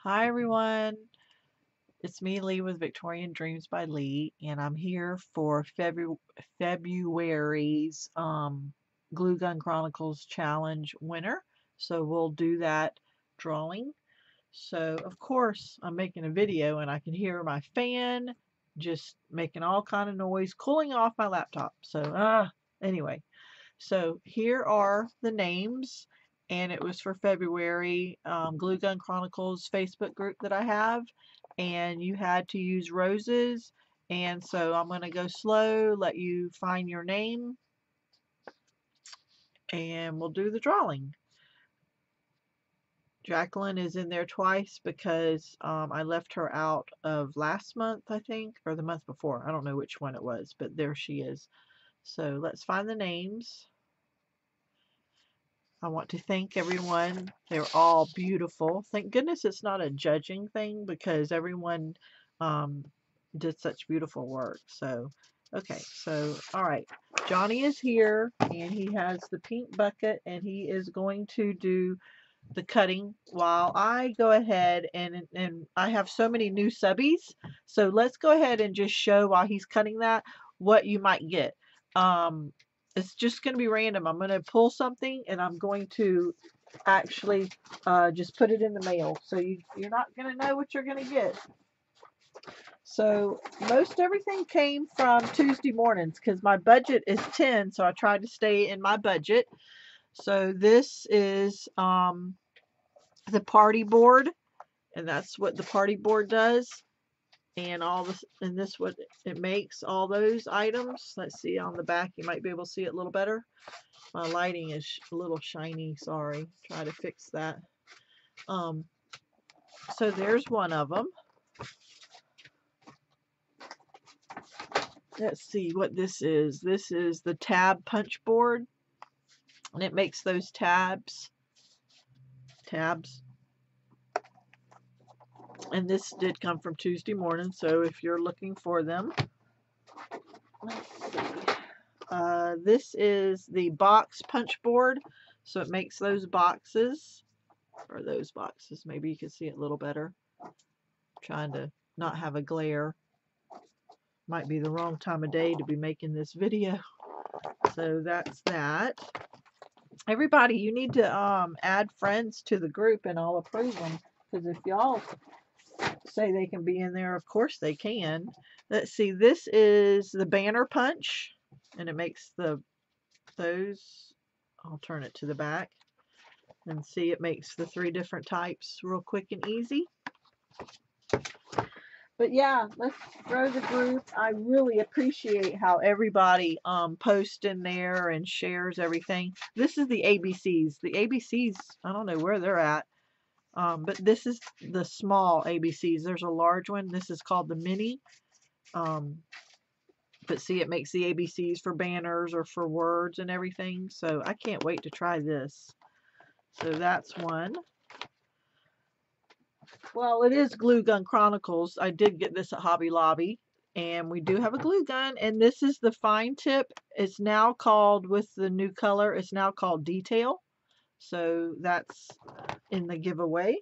Hi everyone, it's me Leigh with Victorian Dreams by Leigh, and I'm here for February's Glue Gun Chronicles Challenge winner. So we'll do that drawing. So of course I'm making a video and I can hear my fan just making all kind of noise cooling off my laptop. So anyway, so here are the names, and it was for February Glue Gun Chronicles Facebook group that I have, and you had to use roses. And so I'm going to go slow, let you find your name, and we'll do the drawing. Jacqueline is in there twice because I left her out of last month, I think, or the month before. I don't know which one it was, but there she is. So let's find the names. I want to thank everyone. They're all beautiful. Thank goodness it's not a judging thing because everyone um, did such beautiful work. So, okay, so, all right. Johnny is here and he has the pink bucket and he is going to do the cutting while I go ahead and I have so many new subbies. So let's go ahead and just show while he's cutting that what you might get. Um, it's just going to be random. I'm going to pull something and I'm going to actually just put it in the mail. So you're not going to know what you're going to get. So most everything came from Tuesday mornings because my budget is 10, so I tried to stay in my budget. So this is the party board, and that's what the party board does. And all this, and this what it makes, all those items. Let's see on the back, you might be able to see it a little better. My lighting is a little shiny, sorry. Try to fix that. So there's one of them. Let's see what this is. This is the tab punch board, and it makes those tabs. And this did come from Tuesday morning, so if you're looking for them, let's see. This is the box punch board, so it makes those boxes, or those boxes. Maybe you can see it a little better. I'm trying to not have a glare. Might be the wrong time of day to be making this video. So that's that. Everybody, you need to add friends to the group and I'll approve them, because if y'all say they can be in there, of course they can. Let's see, this is the banner punch, and it makes those. I'll turn it to the back and see, it makes the 3 different types real quick and easy. But yeah, let's grow the group. I really appreciate how everybody posts in there and shares everything. This is the ABCs. The ABCs, I don't know where they're at. But this is the small ABCs. There's a large one. This is called the mini. But see, it makes the ABCs for banners or for words and everything. So I can't wait to try this. So that's one. Well, it is Glue Gun Chronicles. I did get this at Hobby Lobby. And we do have a glue gun. And this is the fine tip. It's now called, with the new color, it's now called Detail. So that's in the giveaway.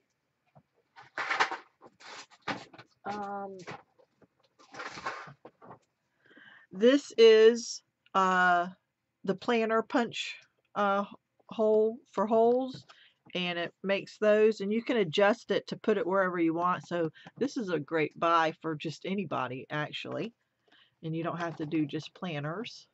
This is the planner punch hole for holes, and it makes those, and you can adjust it to put it wherever you want. So this is a great buy for just anybody, actually, and you don't have to do just planners.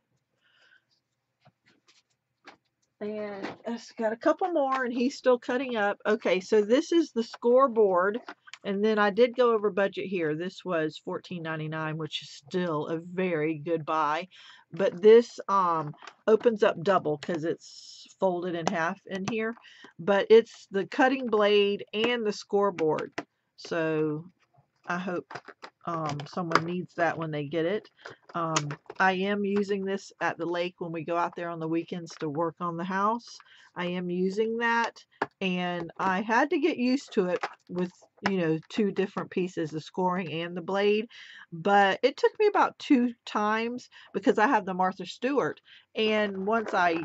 And it's got a couple more, and he's still cutting up. Okay, so this is the scoreboard. And then I did go over budget here. This was $14.99, which is still a very good buy. But this opens up double because it's folded in half in here. But it's the cutting blade and the scoreboard. So I hope someone needs that when they get it. I am using this at the lake when we go out there on the weekends to work on the house. I am using that, and I had to get used to it with, 2 different pieces, the scoring and the blade, but it took me about 2 times because I have the Martha Stewart, and once I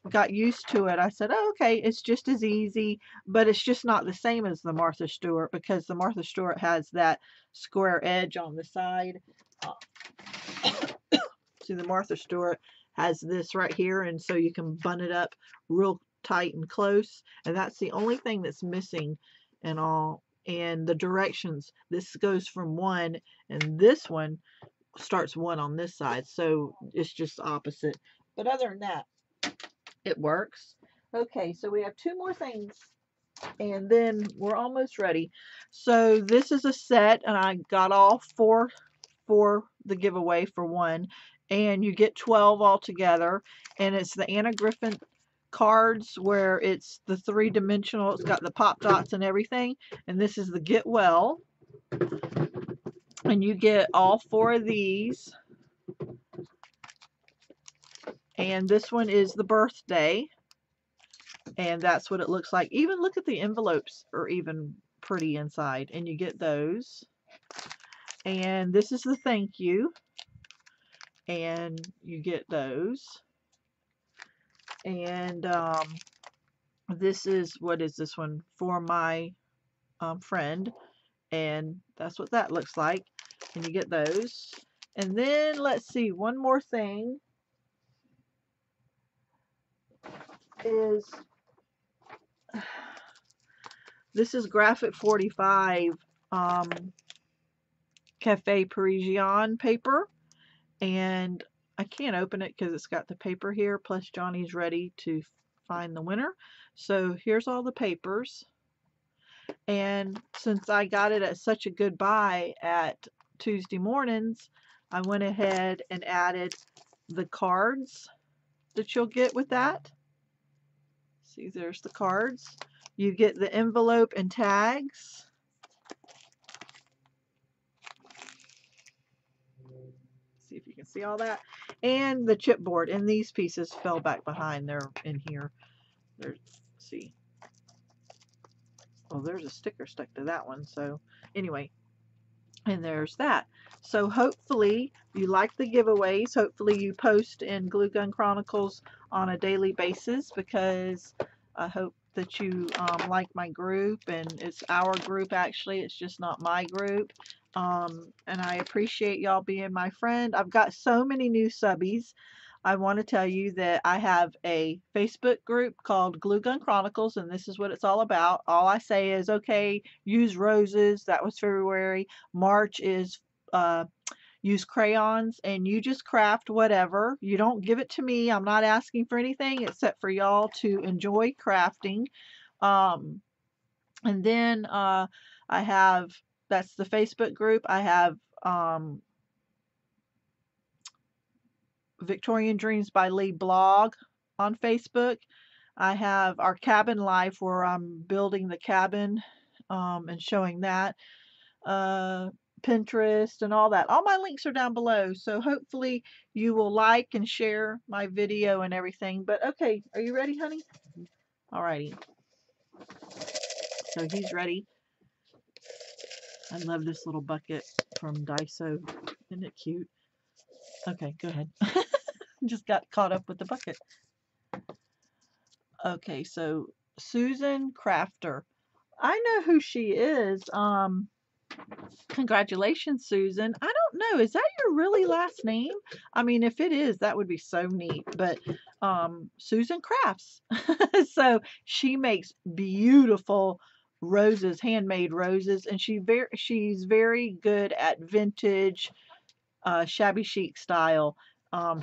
got used to it, I said, oh, okay, it's just as easy, but it's just not the same as the Martha Stewart, because the Martha Stewart has that square edge on the side. See, the Martha Stewart has this right here, and so you can bun it up real tight and close, and that's the only thing that's missing and all. And the directions, this goes from one, and this one starts one on this side, so it's just opposite. But other than that, it works. Okay, so we have two more things, and then we're almost ready. So this is a set, and I got all four for the giveaway for one, and you get 12 altogether, and it's the Anna Griffin cards where it's the three-dimensional, it's got the pop dots and everything, and this is the Get Well, and you get all four of these, and this one is the birthday, and that's what it looks like. Even look at the envelopes are even pretty inside, and you get those. And this is the thank you, and you get those. And this is, what is this one? For my friend, and that's what that looks like, and you get those. And then let's see, one more thing is this is Graphic 45 Cafe Parisian paper, and I can't open it because it's got the paper here, plus Johnny's ready to find the winner. So here's all the papers, and since I got it at such a good buy at Tuesday mornings, I went ahead and added the cards that you'll get with that. See, there's the cards. You get the envelope and tags. See if you can see all that. And the chipboard. And these pieces fell back behind. They're in here. There's, see. Oh, there's a sticker stuck to that one. So anyway, and there's that. So hopefully you like the giveaways. Hopefully you post in Glue Gun Chronicles on a daily basis, because I hope that you like my group, and it's our group actually. It's just not my group. And I appreciate y'all being my friend. I've got so many new subbies. I want to tell you that I have a Facebook group called Glue Gun Chronicles, and this is what it's all about. All I say is, okay, use roses. That was February. March is use crayons, and you just craft whatever. You don't give it to me. I'm not asking for anything except for y'all to enjoy crafting. And then I have, that's the Facebook group. I have Victorian Dreams by Leigh blog on Facebook. I have our cabin life where I'm building the cabin and showing that. Pinterest and all that. All my links are down below. So hopefully you will like and share my video and everything. But okay, are you ready, honey? Alrighty. So he's ready. I love this little bucket from Daiso. Isn't it cute? Okay, go ahead. Just got caught up with the bucket. Okay, so Susan Crafter. I know who she is. Congratulations, Susan. I don't know. Is that your really last name? I mean, if it is, that would be so neat. But Susan crafts. So she makes beautiful roses, handmade roses, and she's very good at vintage, shabby chic style.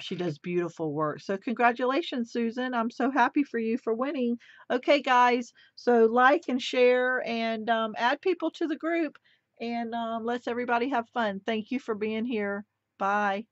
She does beautiful work. So congratulations, Susan. I'm so happy for you for winning. Okay, guys. So like and share and add people to the group, and let's everybody have fun. Thank you for being here. Bye.